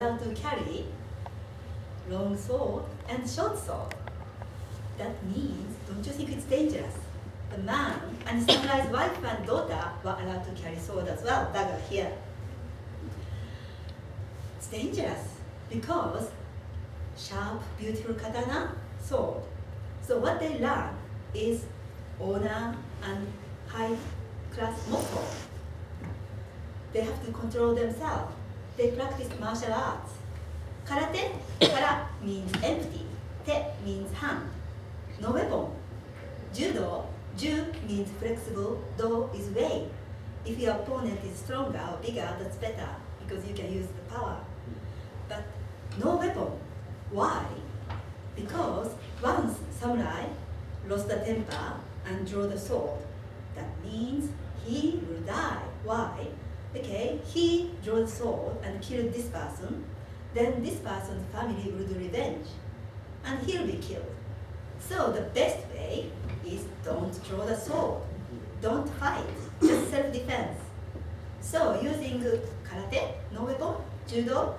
allowed to carry long sword and short sword. That means, don't you think it's dangerous? The man and his samurai's wife and daughter were allowed to carry sword as well, dagger here. It's dangerous because sharp, beautiful katana, sword. So what they learn is honor and high class motto. They have to control themselves. They practice martial arts. Karate, kara means empty, te means hand, no weapon. Judo, ju means flexible, do is way. If your opponent is stronger or bigger, that's better because you can use the power. But no weapon. Why? Because once samurai lost the temper and drew the sword, that means he will die. Why? Okay, he drew the sword and killed this person, then this person's family will do revenge, and he'll be killed. So the best way is don't draw the sword, don't fight, just self-defense. So using karate, no weapon, judo,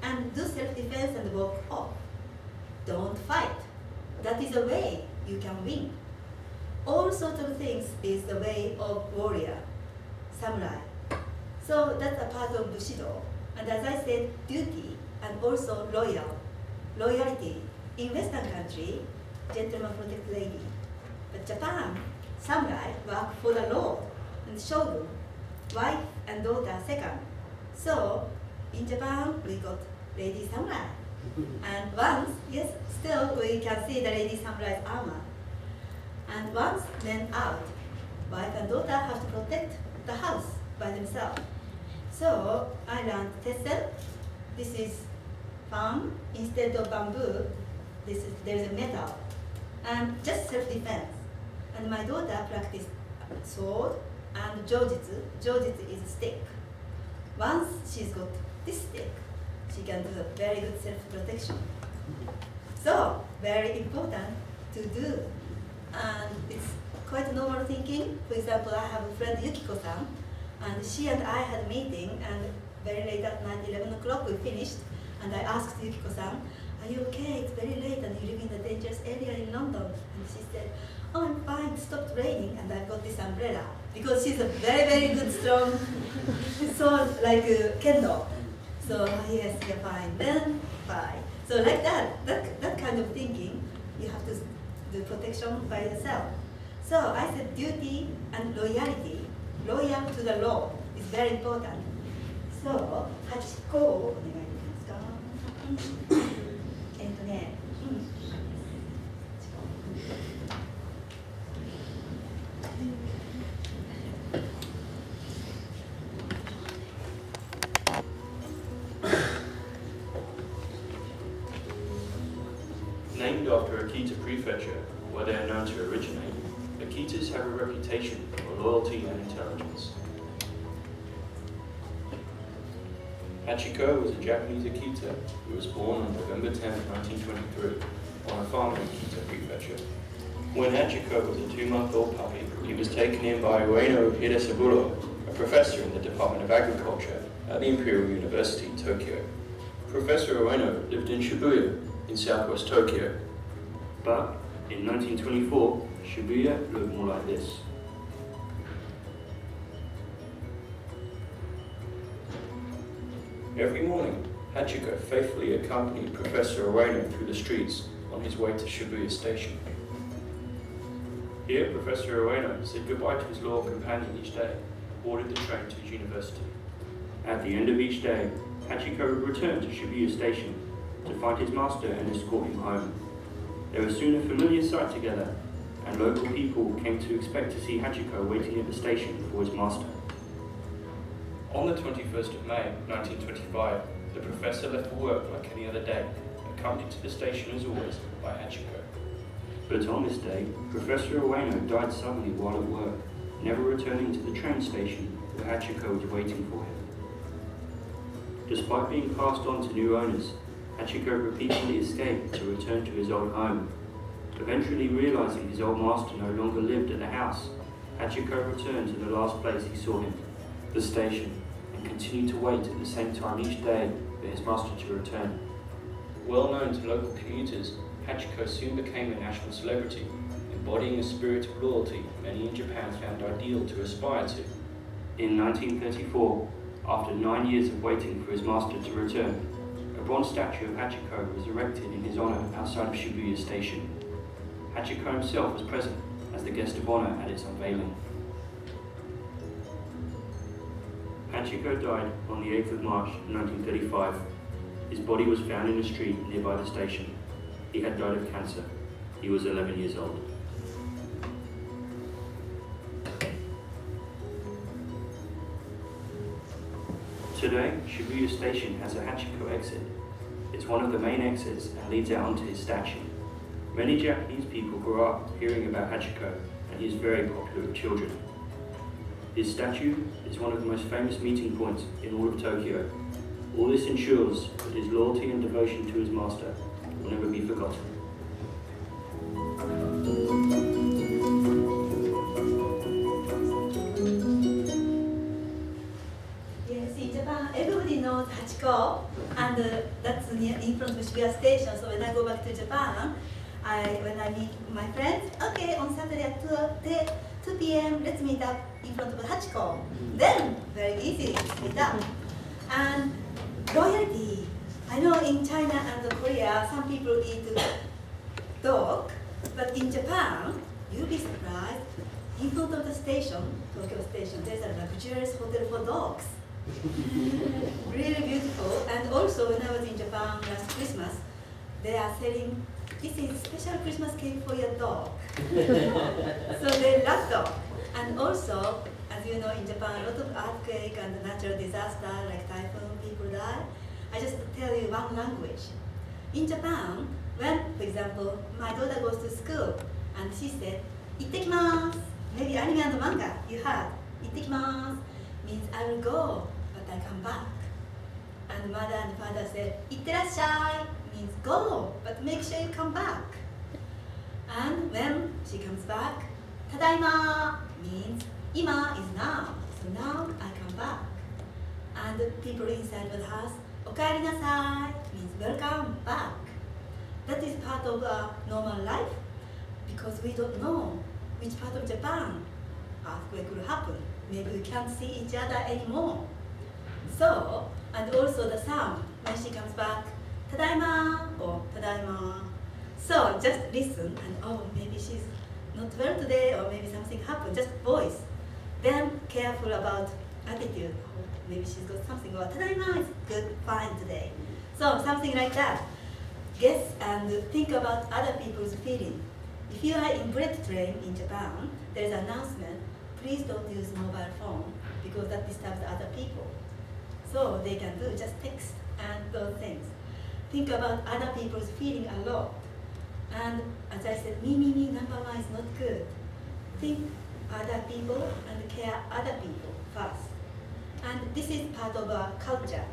and do self-defense and walk off. Don't fight. That is a way you can win. All sorts of things is the way of warrior, samurai. So that's a part of Bushido. And as I said, duty and also loyalty. In Western country, gentleman protect lady. But Japan, samurai work for the lord and shogun, wife and daughter second. So in Japan, we got lady samurai. And once, yes, still we can see the lady samurai's armor. And once men out, wife and daughter have to protect the house by themselves. So I learned tessen. This is palm. Instead of bamboo, there's a metal. And just self-defense. And my daughter practiced sword and jojitsu. Jojitsu is stick. Once she's got this stick, she can do a very good self-protection. So, very important to do. And it's quite normal thinking. For example, I have a friend, Yukiko-san, and she and I had a meeting, and very late at night, 11 o'clock, we finished, and I asked Yukiko-san, are you okay? It's very late, and you live in a dangerous area in London. And she said, oh, I'm fine, it stopped raining, and I got this umbrella. Because she's a very, very good, strong sword, like kendo. So, yes, you're fine, then fine. So like that kind of thinking, you have to do protection by yourself. So I said duty and loyalty, loyal to the law is very important. So, Hachiko お願いできますか。Named after Akita Prefecture, where they are known to originate, Akitas have a reputation for loyalty and intelligence. Hachiko was a Japanese Akita who was born on November 10, 1923, on a farm in Akita Prefecture. When Hachiko was a 2-month-old puppy, he was taken in by Ueno Hidesaburo, a professor in the Department of Agriculture at the Imperial University, Tokyo. Professor Ueno lived in Shibuya, in southwest Tokyo. But in 1924, Shibuya looked more like this. Every morning, Hachiko faithfully accompanied Professor Ueno through the streets on his way to Shibuya Station. Here, Professor Ueno said goodbye to his loyal companion each day, boarded the train to his university. At the end of each day, Hachiko would return to Shibuya Station to find his master and escort him home. They were soon a familiar sight together, and local people came to expect to see Hachiko waiting at the station for his master. On the 21st of May, 1925, the professor left for work like any other day, accompanied to the station as always by Hachiko. But on this day, Professor Ueno died suddenly while at work, never returning to the train station where Hachiko was waiting for him. Despite being passed on to new owners, Hachiko repeatedly escaped to return to his old home. Eventually realizing his old master no longer lived at the house, Hachiko returned to the last place he saw him, the station, and continued to wait at the same time each day for his master to return. Well known to local commuters, Hachiko soon became a national celebrity, embodying a spirit of loyalty many in Japan found ideal to aspire to. In 1934, after 9 years of waiting for his master to return, a bronze statue of Hachiko was erected in his honor outside of Shibuya Station. Hachiko himself was present as the guest of honor at its unveiling. Hachiko died on the 8th of March 1935. His body was found in a street nearby the station. He had died of cancer. He was 11 years old. Today, Shibuya Station has a Hachiko exit. It's one of the main exits and leads out onto his statue. Many Japanese people grew up hearing about Hachiko, and he is very popular with children. His statue is one of the most famous meeting points in all of Tokyo. All this ensures that his loyalty and devotion to his master will never be forgotten. Yes, in Japan, everybody knows Hachiko, and that's in front of Shibuya Station. So when I go back to Japan, when I meet my friends, okay, on Saturday at 2 p.m., let's meet up in front of Hachiko. Then, very easy, meet up. And loyalty. I know in China and Korea, some people eat dog, but in Japan, you'll be surprised. In front of the station, Tokyo Station, there's a luxurious hotel for dogs. Really beautiful. And also, when I was in Japan last Christmas, they are selling, this is special Christmas cake for your dog. So they love dog. And also, as you know, in Japan, a lot of earthquake and natural disaster like typhoon, people die. I just tell you one language. In Japan, when, for example, my daughter goes to school and she said, "Ittekimasu." Maybe anime and manga you heard. "Ittekimasu" means I will go, but I come back. And mother and father said, "Itterashai" means go, but make sure you come back. And when she comes back, "Tadaima" means ima is now. So now I come back. And the people inside the house, "Okaeri nasai" means welcome back. That is part of normal life because we don't know which part of Japan earthquake will happen. Maybe we can't see each other anymore. So, and also the sound when she comes back, "Tadaima" or "Tadaima." So just listen and oh, maybe she's not well today or maybe something happened, just voice. Then careful about attitude. Oh, maybe she's got something or "Tadaima" is good, fine today. So something like that. Guess and think about other people's feeling. If you are in bullet train in Japan, there is an announcement, please don't use mobile phone because that disturbs other people. So they can do just text and those things. Think about other people's feeling a lot. And as I said, me, number one is not good. Think other people and care other people first. And this is part of our culture.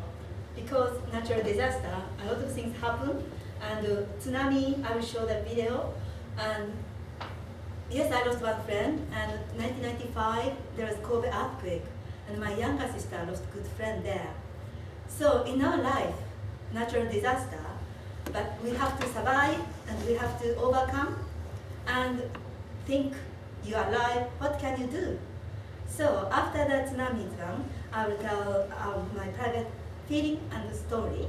Because natural disaster, a lot of things happen. And tsunami, I will show the video. And yes, I lost one friend. And 1995, there was Kobe earthquake. And my younger sister lost a good friend there. So in our life, natural disaster, but we have to survive and we have to overcome and think you are alive, what can you do? So after the tsunami drum, I will tell my private feeling and story.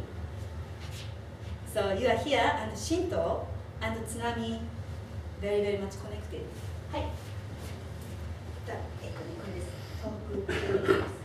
So you are here and Shinto and tsunami very, very much connected. Hi. これです。遠くです。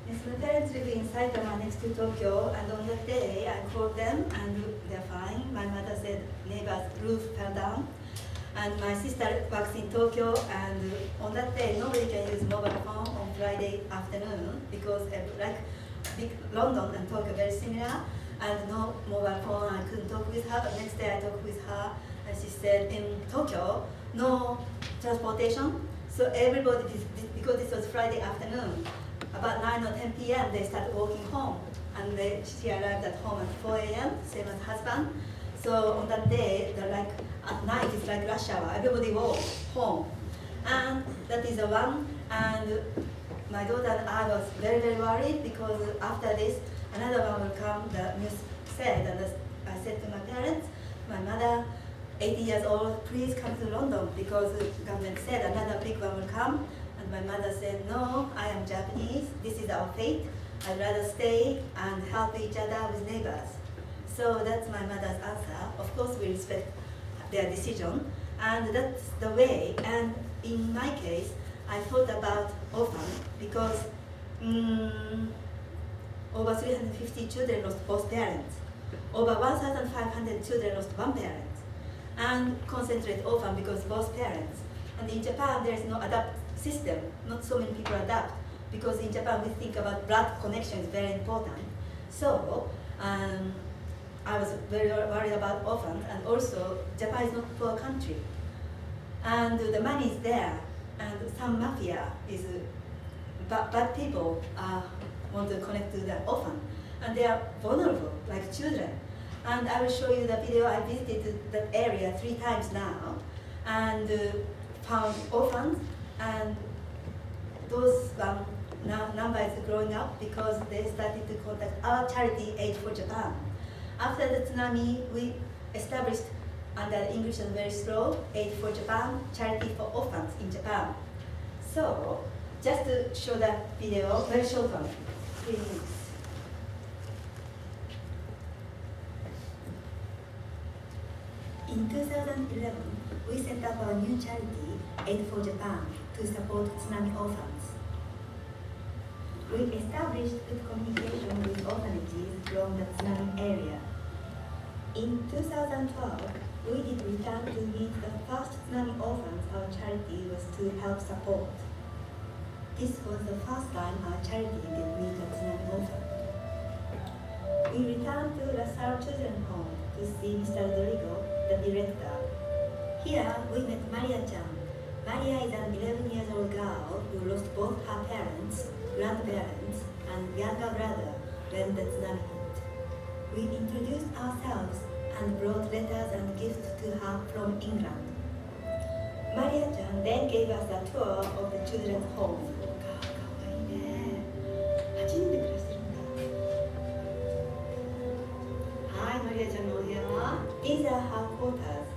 Yes, my parents live in Saitama next to Tokyo, and on that day I called them and they're fine. My mother said neighbor's roof fell down. And my sister works in Tokyo, and on that day nobody can use mobile phone on Friday afternoon because like big London and Tokyo very similar, and no mobile phone. I couldn't talk with her. But next day I talked with her, and she said in Tokyo no transportation. So everybody, because this was Friday afternoon, about 9 or 10 p.m. they started walking home, and she arrived at home at 4 a.m. same as husband. So on that day, like at night it's like rush hour. Everybody walks home, and that is the one. And my daughter and I was very very worried because after this another one will come. The news said, and I said to my parents, my mother, 80 years old, please come to London because the government said another big one will come. And my mother said, no, I am Japanese. This is our fate. I'd rather stay and help each other with neighbors. So that's my mother's answer. Of course, we respect their decision, and that's the way. And in my case, I thought about orphan because over 350 children lost both parents. Over 1,500 children lost one parent. And concentrate orphan because both parents. And in Japan, there is no adapt system. Not so many people adapt because in Japan we think about blood connection is very important. So I was very worried about orphans, and also Japan is not a poor country. And the money is there, and some mafia is, bad people want to connect to the orphan, and they are vulnerable, like children. And I will show you the video. I visited that area 3 times now, and found orphans, and those number is growing up because they started to contact our charity Aid for Japan. After the tsunami, we established, under English and very slow, Aid for Japan, charity for orphans in Japan. So, just to show that video, very short one, 3 minutes. In 2011, we set up our new charity, Aid for Japan, to support tsunami orphans. We established good communication with orphanages from the tsunami area. In 2012, we did return to meet the first tsunami orphans our charity was to help support. This was the first time our charity did meet a tsunami orphan. We returned to La Salle Children's Home to see Mr. Rodrigo, the director. Here we met Maria-chan. Maria is an 11-year-old girl who lost both her parents, grandparents, and younger brother when the tsunami hit. We introduced ourselves and brought letters and gifts to her from England. Maria-chan then gave us a tour of the children's home. Hi, Maria-chan no bureau. These are her quarters.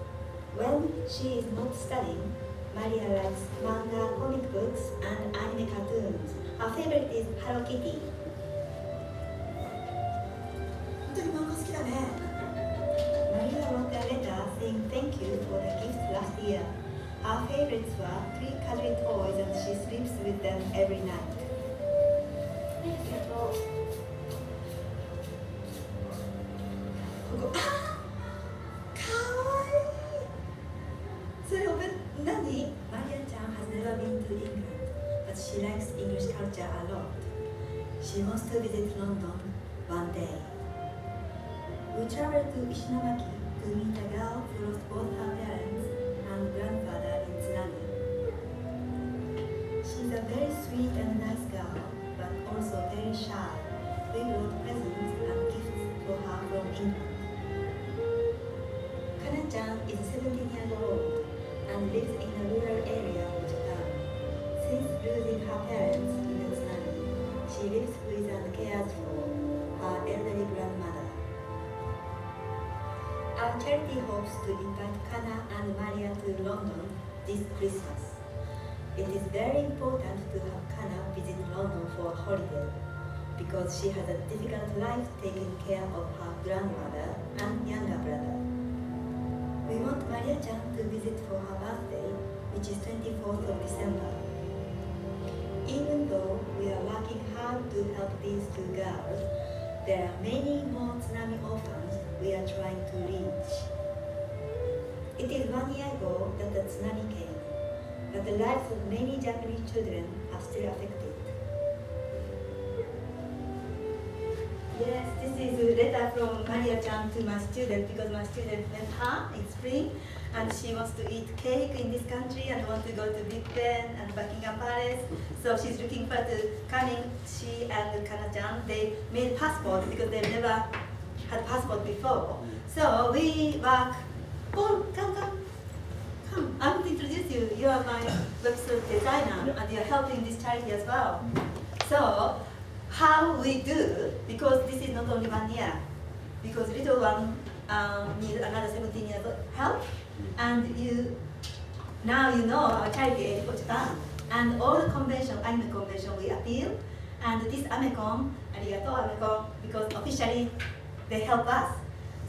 When she is not studying, Maria likes manga, comic books, and anime cartoons. Her favorite is Hello Kitty. Maria wrote a letter saying thank you for the gifts last year. Her favorites were 3 cuddly toys, and she sleeps with them every night. Maria-chan has never been to England, but she likes English culture a lot. She wants to visit London one day. We traveled to Ishinomaki to meet a girl who lost both her parents and grandfather in tsunami. She's a very sweet and nice girl, but also very shy. We brought presents and gifts for her from England. Kana-chan is 17 years old and lives in a rural area of Japan. Since losing her parents in the tsunami, she lives with and cares for her elderly grandmother. Our charity hopes to invite Kana and Maria to London this Christmas. It is very important to have Kana visit London for a holiday because she has a difficult life taking care of her grandmother and younger brother. We want Maria-chan to visit for her birthday, which is 24th of December. Even though we are working hard to help It is 1 year ago that the tsunami came, but the lives of many Japanese children are still affected. Yes, this is a letter from Maria-chan to my student because my student met her in spring and she wants to eat cake in this country and want to go to Big Ben and Buckingham Palace. So she's looking forward to coming. She and Kana-chan, they made passport because they never had passport before. So we work. Oh, come. I want to introduce you. You are my website designer and you're helping this charity as well. So how we do, because this is not only 1 year, because little one needs another 17 years of help, and now you know our charity Aid for Japan, and all the convention, anime convention we appeal, and this Amecon, arigato Amecon, because officially they help us.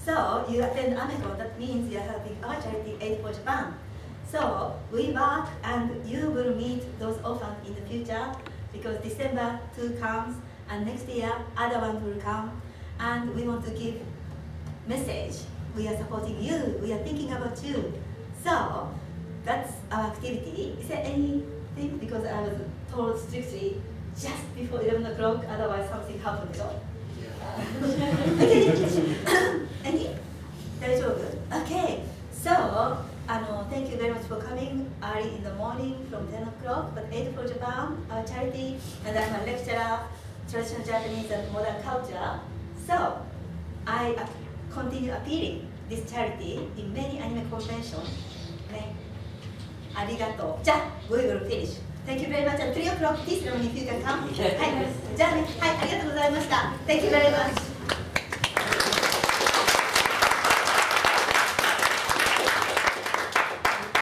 So you attend Amecon, that means you are helping our charity Aid for Japan. So we work and you will meet those orphans in the future because December 2 comes and next year other ones will come and we want to give message. We are supporting you, we are thinking about you. So that's our activity. Is there anything? Because I was told strictly just before 11 o'clock, otherwise something happened. So. Okay. Any? Okay. So, thank you very much for coming early in the morning from 10 o'clock, but Aid for Japan, our charity, and I'm a lecturer, traditional Japanese and modern culture. So, I continue appealing this charity in many anime conventions. Arigato. We will finish. Thank you very much. At 3 o'clock, please, if you can come. はい。じゃあね、はい、ありがとうございました。Thank you very much.